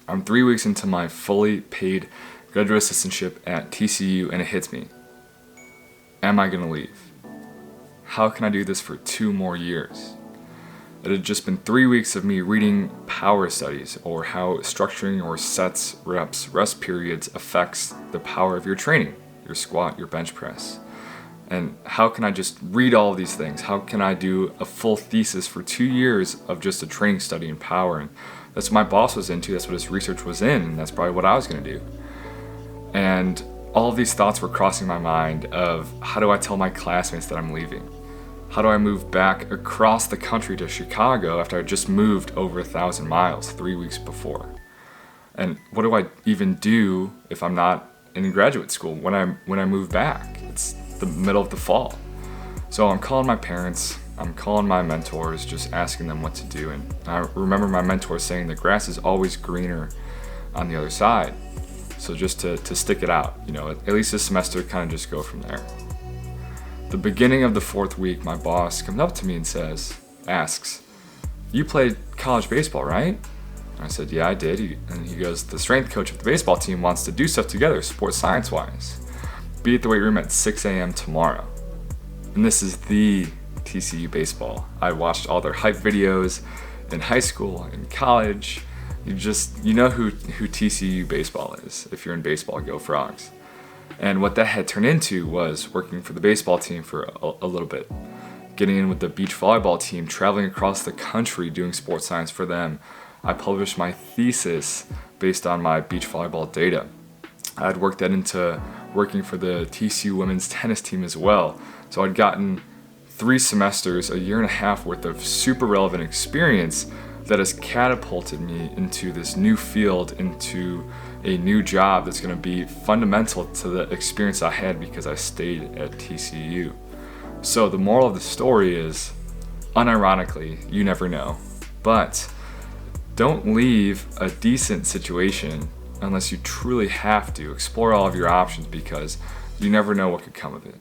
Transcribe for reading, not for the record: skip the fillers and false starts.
I'm 3 weeks into my fully paid graduate assistantship at TCU, and it hits me. Am I gonna leave? How can I do this for 2 more years? It had just been 3 weeks of me reading power studies, or how structuring your sets, reps, rest periods affects the power of your training, your squat, your bench press. And how can I just read all of these things? How can I do a full thesis for 2 years of just a training study in power? And that's what my boss was into, that's what his research was in, and that's probably what I was gonna do. And all of these thoughts were crossing my mind of, how do I tell my classmates that I'm leaving? How do I move back across the country to Chicago after I just moved over 1,000 miles 3 weeks before? And what do I even do if I'm not in graduate school when I move back? It's the middle of the fall. So I'm calling my parents, I'm calling my mentors, just asking them what to do. And I remember my mentor saying the grass is always greener on the other side. So just to stick it out, at least this semester, kind of just go from there. The beginning of the 4th week, my boss comes up to me and asks, "You played college baseball, right?" I said, "Yeah, I did." And he goes, "The strength coach of the baseball team wants to do stuff together, sports science-wise. Be at the weight room at 6 a.m. tomorrow." And this is the TCU baseball. I watched all their hype videos in high school, in college. You know who TCU baseball is. If you're in baseball, go Frogs. And what that had turned into was working for the baseball team for a little bit, getting in with the beach volleyball team, traveling across the country, doing sports science for them. I published my thesis based on my beach volleyball data. I'd worked that into working for the TCU women's tennis team as well. So I'd gotten 3 semesters, a year and a half worth of super relevant experience that has catapulted me into this new field, into a new job that's going to be fundamental to the experience I had because I stayed at TCU. So the moral of the story is, unironically, you never know, but don't leave a decent situation unless you truly have to. Explore all of your options because you never know what could come of it.